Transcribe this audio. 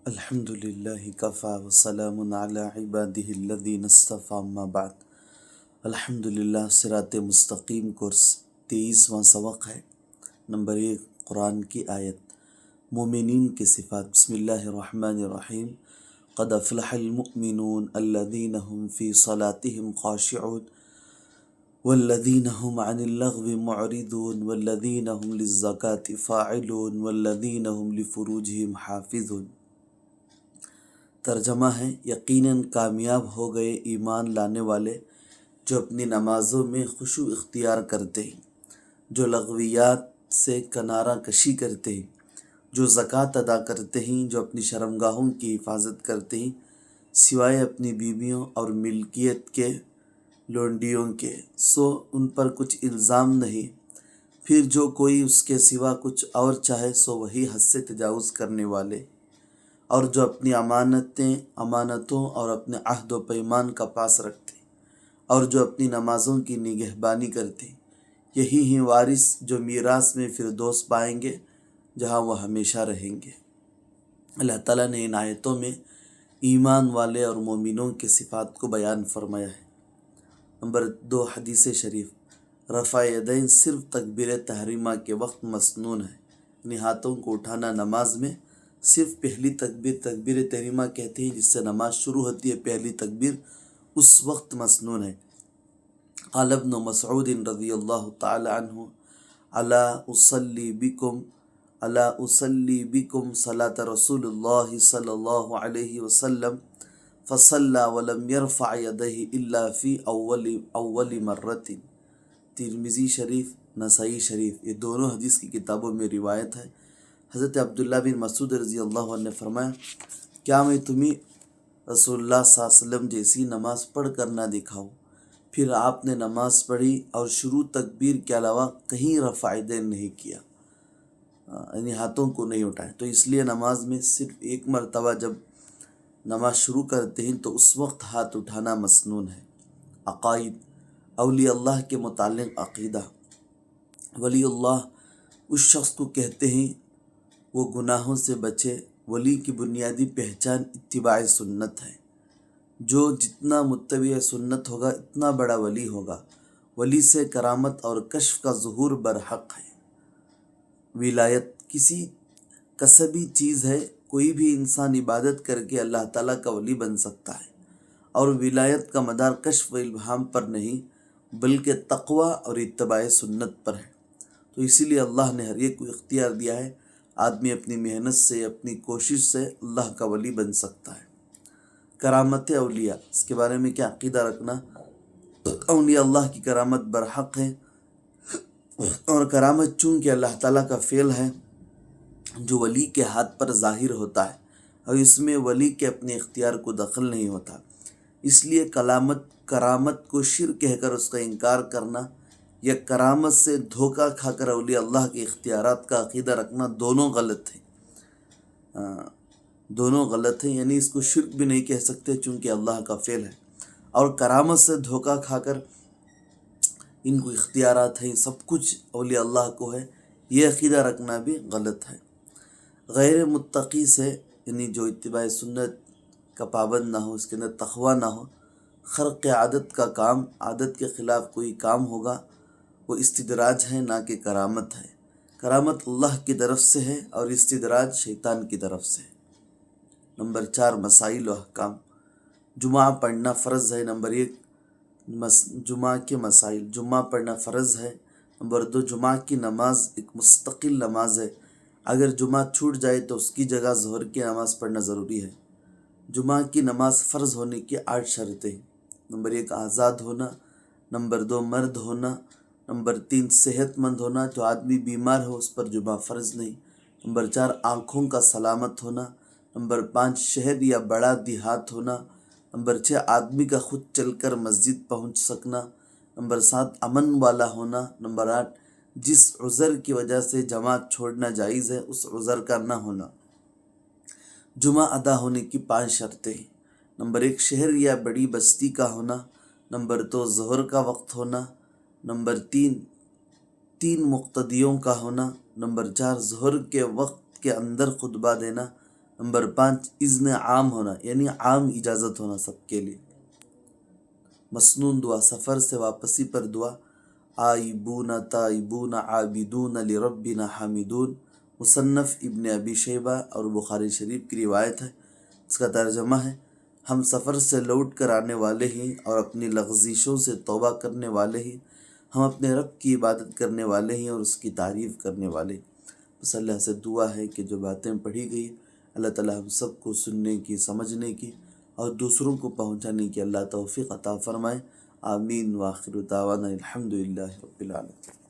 الحمد للہ کفا وسلام علی عبادہ الذین اصطفیٰ اما بعد۔ الحمد للہ صراط مستقیم کورس 23واں سبق ہے۔ نمبر 1 قرآن کی آیت، مومنین کی صفات۔ بسم اللہ الرحمن الرحیم۔ قد افلح المؤمنون الذین هم فی صلاتهم خاشعون والذین هم عن اللغو معرضون والذین هم للزکاة فاعلون والذین هم لفروجهم حافظون۔ ترجمہ ہے، یقیناً کامیاب ہو گئے ایمان لانے والے جو اپنی نمازوں میں خشوع اختیار کرتے ہیں، جو لغویات سے کنارہ کشی کرتے ہیں، جو زکوٰۃ ادا کرتے ہیں، جو اپنی شرمگاہوں کی حفاظت کرتے ہیں سوائے اپنی بیویوں اور ملکیت کے لونڈیوں کے، سو ان پر کچھ الزام نہیں۔ پھر جو کوئی اس کے سوا کچھ اور چاہے سو وہی حد سے تجاوز کرنے والے، اور جو اپنی امانتوں اور اپنے عہد و پیمان کا پاس رکھتے اور جو اپنی نمازوں کی نگہبانی کرتے، یہی ہیں وارث جو میراث میں فردوس پائیں گے جہاں وہ ہمیشہ رہیں گے۔ اللہ تعالیٰ نے ان آیتوں میں ایمان والے اور مومنوں کے صفات کو بیان فرمایا ہے۔ نمبر 2 حدیث شریف، رفع یدین صرف تکبیر تحریمہ کے وقت مسنون ہے، یعنی ہاتھوں کو اٹھانا نماز میں صرف پہلی تکبیر تحریمہ کہتے ہیں جس سے نماز شروع ہوتی ہے، پہلی تکبیر، اس وقت مسنون ہے۔ قال ابن مسعود رضی اللہ تعالی عنہ، الا اصلی بکم صلاۃ رسول اللہ صلی اللہ علیہ وسلم فصلی ولم یرفع یدیہ الا فی اول مرۃ۔ ترمذی شریف، نسائی شریف، یہ دونوں حدیث کی کتابوں میں روایت ہے۔ حضرت عبداللہ بن مسعود رضی اللہ عنہ نے فرمایا، کیا میں تمہیں رسول اللہ صلی اللہ علیہ وسلم جیسی نماز پڑھ کر نہ دکھاؤں؟ پھر آپ نے نماز پڑھی اور شروع تکبیر کے علاوہ کہیں رفع یدین نہیں کیا، یعنی ہاتھوں کو نہیں اٹھائے۔ تو اس لیے نماز میں صرف ایک مرتبہ جب نماز شروع کرتے ہیں تو اس وقت ہاتھ اٹھانا مسنون ہے۔ عقائد، اولیاء اللہ کے متعلق عقیدہ۔ ولی اللہ اس شخص کو کہتے ہیں وہ گناہوں سے بچے۔ ولی کی بنیادی پہچان اتباع سنت ہے، جو جتنا متبع سنت ہوگا اتنا بڑا ولی ہوگا۔ ولی سے کرامت اور کشف کا ظہور برحق ہے۔ ولایت کسی کسبی چیز ہے، کوئی بھی انسان عبادت کر کے اللہ تعالیٰ کا ولی بن سکتا ہے، اور ولایت کا مدار کشف و الہام پر نہیں بلکہ تقوی اور اتباع سنت پر ہے۔ تو اسی لیے اللہ نے ہر ایک کو اختیار دیا ہے، آدمی اپنی محنت سے، اپنی کوشش سے اللہ کا ولی بن سکتا ہے۔ کرامت اولیاء، اس کے بارے میں کیا عقیدہ رکھنا؟ اولیاء اللہ کی کرامت برحق ہے، اور کرامت چونکہ اللہ تعالیٰ کا فعل ہے جو ولی کے ہاتھ پر ظاہر ہوتا ہے، اور اس میں ولی کے اپنے اختیار کو دخل نہیں ہوتا، اس لیے کرامت کو شرک کہہ کر اس کا انکار کرنا یا کرامت سے دھوکہ کھا کر اولیاء اللہ کے اختیارات کا عقیدہ رکھنا دونوں غلط ہیں، یعنی اس کو شرک بھی نہیں کہہ سکتے چونکہ اللہ کا فعل ہے، اور کرامت سے دھوکہ کھا کر ان کو اختیارات ہیں، سب کچھ اولیاء اللہ کو ہے، یہ عقیدہ رکھنا بھی غلط ہے۔ غیر متقی سے، یعنی جو اتباع سنت کا پابند نہ ہو، اس کے اندر تقوی نہ ہو، خرق عادت کا کام، عادت کے خلاف کوئی کام ہوگا، وہ استدراج ہے نہ کہ کرامت ہے۔ کرامت اللہ کی طرف سے ہے اور استدراج شیطان کی طرف سے ہے۔ نمبر 4 مسائل و احکام۔ جمعہ پڑھنا فرض ہے۔ نمبر 1 جمعہ کے مسائل۔ جمعہ پڑھنا فرض ہے۔ نمبر 2 جمعہ کی نماز ایک مستقل نماز ہے، اگر جمعہ چھوٹ جائے تو اس کی جگہ ظہر کی نماز پڑھنا ضروری ہے۔ جمعہ کی نماز فرض ہونے کی 8 شرطیں۔ نمبر 1 آزاد ہونا۔ نمبر 2 مرد ہونا۔ نمبر 3 صحت مند ہونا، جو آدمی بیمار ہو اس پر جمعہ فرض نہیں۔ نمبر 4 آنکھوں کا سلامت ہونا۔ نمبر 5 شہر یا بڑا دیہات ہونا۔ نمبر 6 آدمی کا خود چل کر مسجد پہنچ سکنا۔ نمبر 7 امن والا ہونا۔ نمبر 8 جس عذر کی وجہ سے جماعت چھوڑنا جائز ہے اس عذر کا نہ ہونا۔ جمعہ ادا ہونے کی 5 شرطیں۔ نمبر 1 شہر یا بڑی بستی کا ہونا۔ نمبر 2 ظہر کا وقت ہونا۔ نمبر 3 مقتدیوں کا ہونا۔ نمبر 4 ظہر کے وقت کے اندر خطبہ دینا۔ نمبر 5 اذن عام ہونا، یعنی عام اجازت ہونا سب کے لیے۔ مسنون دعا، سفر سے واپسی پر دعا، آئبون تائبون عابدون لربنا حامدون، مصنف ابن ابی شیبہ اور بخاری شریف کی روایت ہے۔ اس کا ترجمہ ہے، ہم سفر سے لوٹ کر آنے والے ہیں اور اپنی لغزشوں سے توبہ کرنے والے ہیں، ہم اپنے رب کی عبادت کرنے والے ہیں اور اس کی تعریف کرنے والے ہیں۔ بس اللہ سے دعا ہے کہ جو باتیں پڑھی گئی اللہ تعالی ہم سب کو سننے کی، سمجھنے کی اور دوسروں کو پہنچانے کی اللہ توفیق عطا فرمائے۔ آمین۔ وآخر دعوانا الحمدللہ رب العالمین۔